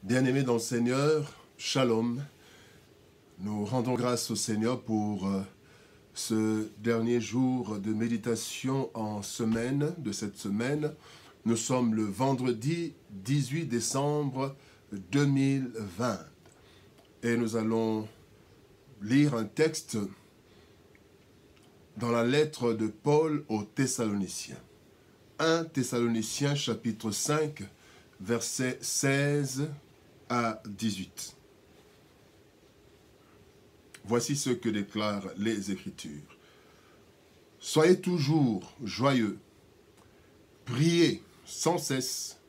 Bien-aimés dans le Seigneur, Shalom. Nous rendons grâce au Seigneur pour ce dernier jour de méditation en semaine, de cette semaine. Nous sommes le vendredi 18 décembre 2020 et nous allons lire un texte dans la lettre de Paul aux Thessaloniciens. 1 Thessaloniciens chapitre 5, versets 16 à 18. Voici ce que déclarent les Écritures. Soyez toujours joyeux, priez sans cesse,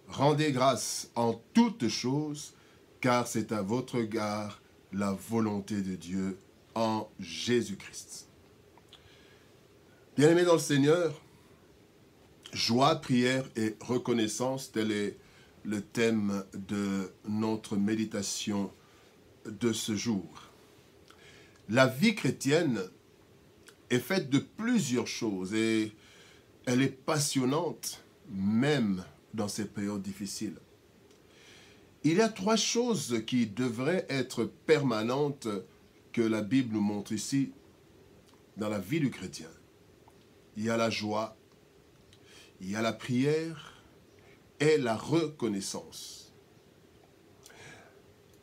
rendez grâce en toutes choses, car c'est à votre égard la volonté de Dieu en Jésus-Christ. Bien-aimés dans le Seigneur, joie, prière et reconnaissance, tel est le thème de notre méditation de ce jour. La vie chrétienne est faite de plusieurs choses et elle est passionnante, même dans ces périodes difficiles. Il y a trois choses qui devraient être permanentes que la Bible nous montre ici dans la vie du chrétien. Il y a la joie, il y a la prière et la reconnaissance.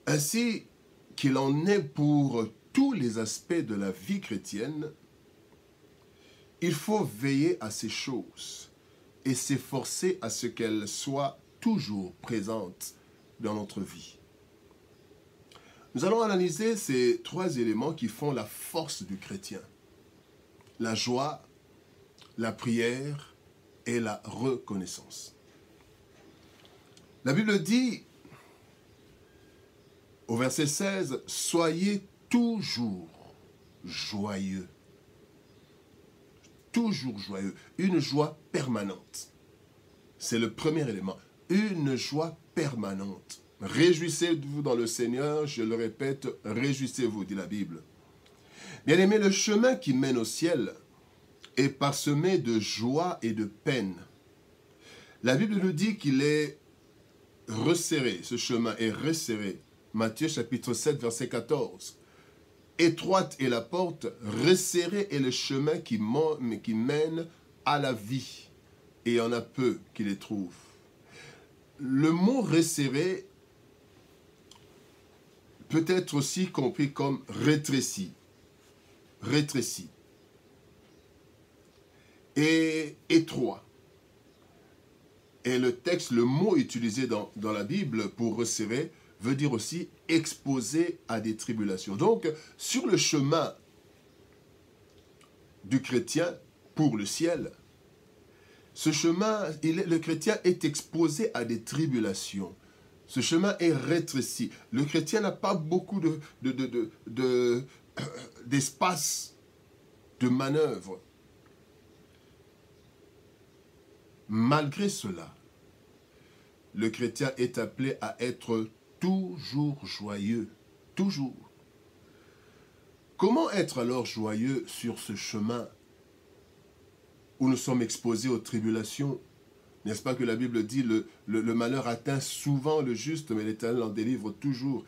Ainsi qu'il en est pour tous les aspects de la vie chrétienne, il faut veiller à ces choses et s'efforcer à ce qu'elles soient toujours présentes dans notre vie. Nous allons analyser ces trois éléments qui font la force du chrétien. La joie, la prière et la reconnaissance. La Bible dit, au verset 16, « Soyez toujours joyeux. » Toujours joyeux. Une joie permanente. C'est le premier élément. Une joie permanente. Réjouissez-vous dans le Seigneur, je le répète, réjouissez-vous, dit la Bible. Bien-aimés, le chemin qui mène au ciel est parsemé de joie et de peine. La Bible nous dit qu'il est resserré, ce chemin est resserré. Matthieu chapitre 7, verset 14. Étroite est la porte, resserré est le chemin qui mène à la vie. Et il y en a peu qui les trouvent. Le mot resserré peut être aussi compris comme rétréci. Rétréci. Et étroit. Et le texte, le mot utilisé dans la Bible pour resserrer, veut dire aussi exposé à des tribulations. Donc, sur le chemin du chrétien pour le ciel, ce chemin, le chrétien est exposé à des tribulations. Ce chemin est rétréci. Le chrétien n'a pas beaucoup d'espace de manœuvre. Malgré cela, le chrétien est appelé à être toujours joyeux. Toujours. Comment être alors joyeux sur ce chemin où nous sommes exposés aux tribulations? N'est-ce pas que la Bible dit le malheur atteint souvent le juste, mais l'Éternel en délivre toujours.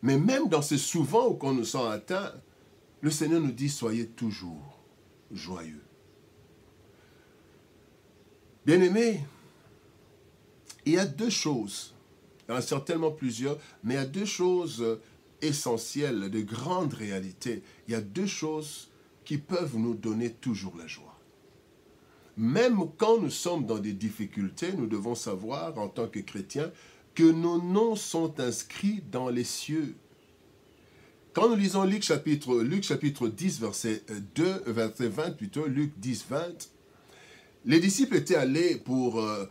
Mais même dans ce souvent où on nous sent atteints, le Seigneur nous dit soyez toujours joyeux. Bien-aimés, il y a deux choses, il y en a certainement plusieurs, mais il y a deux choses essentielles, de grandes réalités. Il y a deux choses qui peuvent nous donner toujours la joie. Même quand nous sommes dans des difficultés, nous devons savoir, en tant que chrétiens, que nos noms sont inscrits dans les cieux. Quand nous lisons Luc chapitre 10, verset 20 plutôt, Luc 10, 20, les disciples étaient allés pour un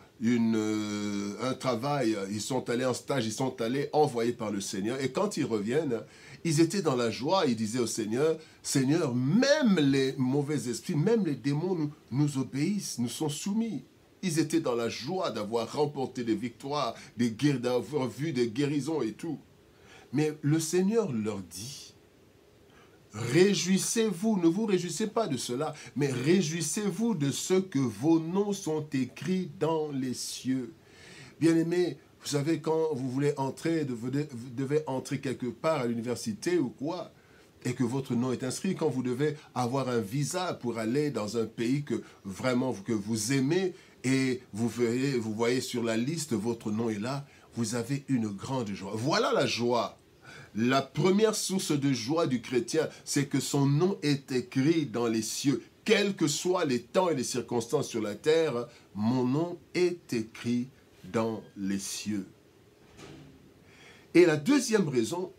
travail, ils sont allés en stage, ils sont allés envoyés par le Seigneur. Et quand ils reviennent, ils étaient dans la joie, ils disaient au Seigneur, « Seigneur, même les mauvais esprits, même les démons nous obéissent, nous sont soumis. » Ils étaient dans la joie d'avoir remporté des victoires, d'avoir vu des guérisons et tout. Mais le Seigneur leur dit, réjouissez-vous, ne vous réjouissez pas de cela, mais réjouissez-vous de ce que vos noms sont écrits dans les cieux. Bien-aimés, Vous savez, quand vous voulez entrer, vous devez entrer quelque part à l'université ou quoi, et que votre nom est inscrit, quand vous devez avoir un visa pour aller dans un pays que vraiment que vous aimez, et vous voyez sur la liste, votre nom est là, vous avez une grande joie. Voilà la joie. La première source de joie du chrétien, c'est que son nom est écrit dans les cieux. Quels que soient les temps et les circonstances sur la terre, mon nom est écrit dans les cieux. Et la deuxième raison,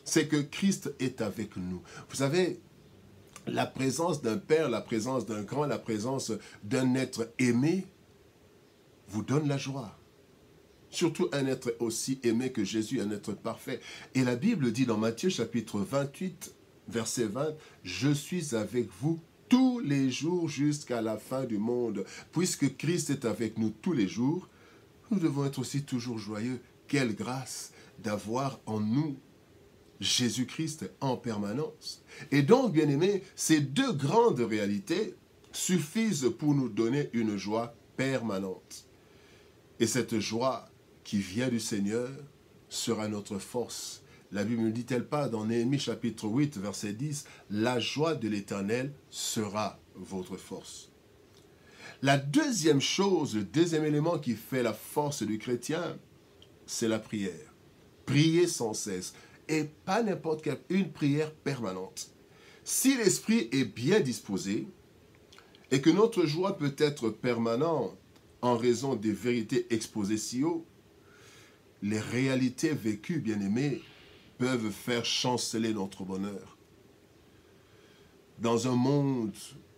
c'est que Christ est avec nous. Vous savez, la présence d'un Père, la présence d'un grand, la présence d'un être aimé vous donne la joie. Surtout un être aussi aimé que Jésus, un être parfait. Et la Bible dit dans Matthieu chapitre 28, verset 20, « Je suis avec vous tous les jours jusqu'à la fin du monde. » Puisque Christ est avec nous tous les jours, nous devons être aussi toujours joyeux. Quelle grâce d'avoir en nous Jésus-Christ en permanence. Et donc, bien-aimés, ces deux grandes réalités suffisent pour nous donner une joie permanente. Et cette joie qui vient du Seigneur sera notre force. La Bible ne dit-elle pas dans Néhémie chapitre 8, verset 10, « La joie de l'Éternel sera votre force. » La deuxième chose, le deuxième élément qui fait la force du chrétien, c'est la prière. Prier sans cesse. Et pas n'importe quelle, une prière permanente. Si l'esprit est bien disposé et que notre joie peut être permanente en raison des vérités exposées si haut, les réalités vécues, bien-aimés, peuvent faire chanceler notre bonheur. Dans un monde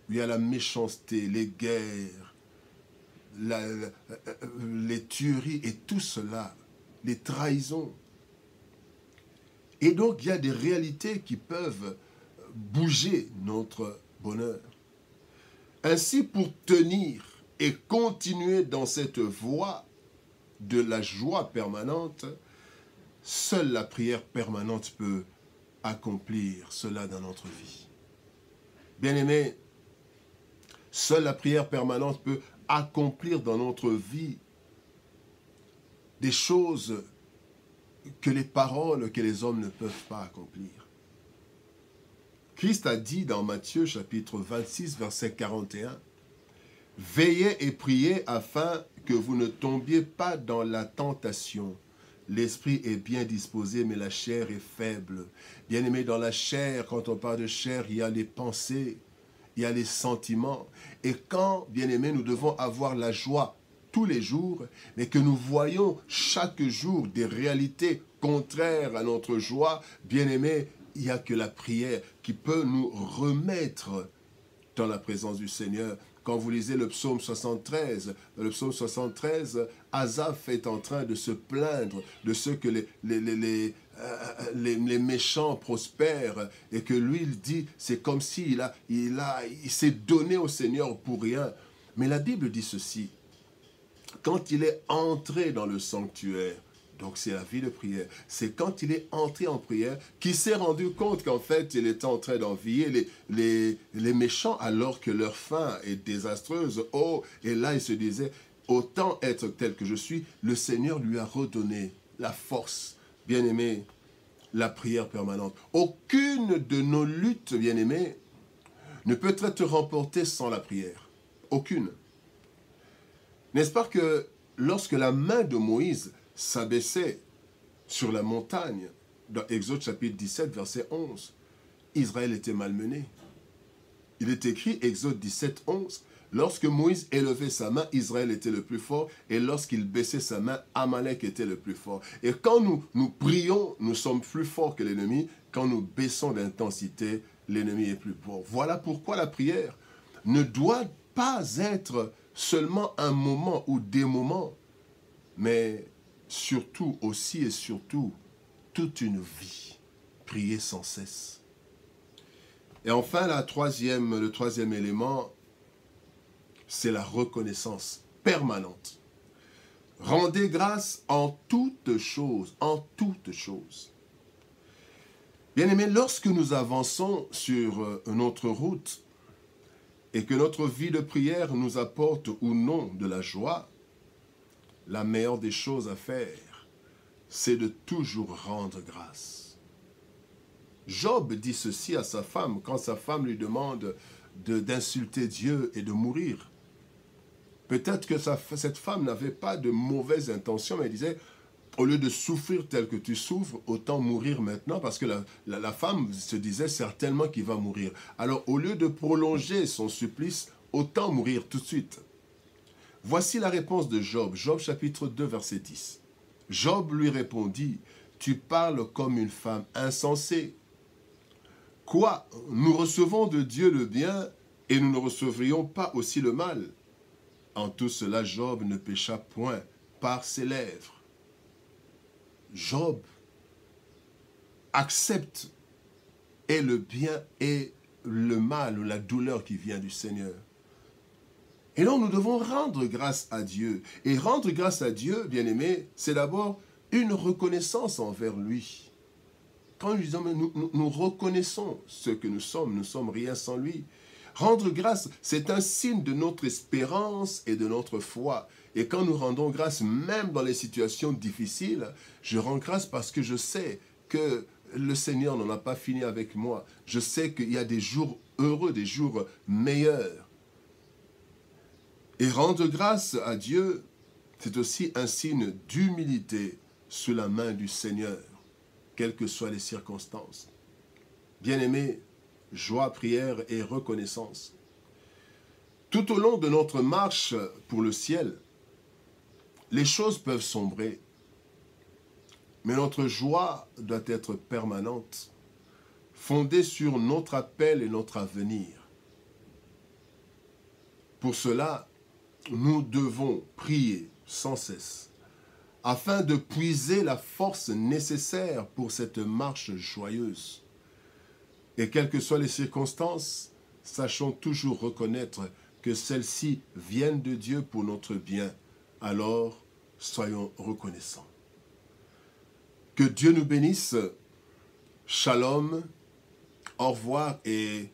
où il y a la méchanceté, les guerres, les tueries et tout cela, les trahisons. Et donc, il y a des réalités qui peuvent bouger notre bonheur. Ainsi, pour tenir et continuer dans cette voie de la joie permanente, seule la prière permanente peut accomplir cela dans notre vie. Bien-aimés, seule la prière permanente peut accomplir dans notre vie des choses que les paroles, que les hommes ne peuvent pas accomplir. Christ a dit dans Matthieu chapitre 26, verset 41, « Veillez et priez afin que vous ne tombiez pas dans la tentation. L'esprit est bien disposé, mais la chair est faible. » Bien-aimé, dans la chair, quand on parle de chair, il y a les pensées, il y a les sentiments. Et quand, bien-aimé, nous devons avoir la joie tous les jours, mais que nous voyons chaque jour des réalités contraires à notre joie, bien-aimé, il n'y a que la prière qui peut nous remettre dans la présence du Seigneur. Quand vous lisez le psaume 73, Asaph est en train de se plaindre de ce que les méchants prospèrent et que lui, il dit, c'est comme s'il s'est donné au Seigneur pour rien. Mais la Bible dit ceci, quand il est entré dans le sanctuaire, donc c'est la vie de prière, c'est quand il est entré en prière qu'il s'est rendu compte qu'en fait il était en train d'envier les méchants alors que leur fin est désastreuse. Oh, et là il se disait, autant être tel que je suis, le Seigneur lui a redonné la force. Bien-aimé, la prière permanente. Aucune de nos luttes, bien-aimés, ne peut être remportée sans la prière. Aucune. N'est-ce pas que lorsque la main de Moïse s'abaissait sur la montagne, dans Exode chapitre 17, verset 11, Israël était malmené. Il est écrit, Exode 17, 11, lorsque Moïse élevait sa main, Israël était le plus fort, et lorsqu'il baissait sa main, Amalek était le plus fort. Et quand nous prions, nous sommes plus forts que l'ennemi. Quand nous baissons d'intensité, l'ennemi est plus fort. Voilà pourquoi la prière ne doit pas être seulement un moment ou des moments, mais surtout aussi et surtout toute une vie. Prier sans cesse. Et enfin, le troisième élément, c'est la reconnaissance permanente. Rendez grâce en toutes choses, en toutes choses. Bien-aimés, lorsque nous avançons sur notre route et que notre vie de prière nous apporte ou non de la joie, la meilleure des choses à faire, c'est de toujours rendre grâce. Job dit ceci à sa femme quand sa femme lui demande d'insulter Dieu et de mourir. Peut-être que cette femme n'avait pas de mauvaises intentions, mais elle disait, au lieu de souffrir tel que tu souffres, autant mourir maintenant, parce que la femme se disait certainement qu'il va mourir. Alors, au lieu de prolonger son supplice, autant mourir tout de suite. Voici la réponse de Job, Job chapitre 2, verset 10. Job lui répondit, « Tu parles comme une femme insensée. Quoi, nous recevons de Dieu le bien et nous ne recevrions pas aussi le mal? En tout cela, Job ne pécha point par ses lèvres. » Job accepte et le bien et le mal ou la douleur qui vient du Seigneur. Et donc nous devons rendre grâce à Dieu. Et rendre grâce à Dieu, bien-aimé, c'est d'abord une reconnaissance envers lui. Quand nous disons, nous reconnaissons ce que nous sommes rien sans lui. Rendre grâce, c'est un signe de notre espérance et de notre foi. Et quand nous rendons grâce, même dans les situations difficiles, je rends grâce parce que je sais que le Seigneur n'en a pas fini avec moi. Je sais qu'il y a des jours heureux, des jours meilleurs. Et rendre grâce à Dieu, c'est aussi un signe d'humilité sous la main du Seigneur, quelles que soient les circonstances. Bien-aimés, joie, prière et reconnaissance. Tout au long de notre marche pour le ciel, les choses peuvent sombrer, mais notre joie doit être permanente, fondée sur notre appel et notre avenir. Pour cela, nous devons prier sans cesse, afin de puiser la force nécessaire pour cette marche joyeuse. Et quelles que soient les circonstances, sachons toujours reconnaître que celles-ci viennent de Dieu pour notre bien. Alors, soyons reconnaissants. Que Dieu nous bénisse. Shalom. Au revoir et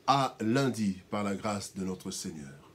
à lundi par la grâce de notre Seigneur.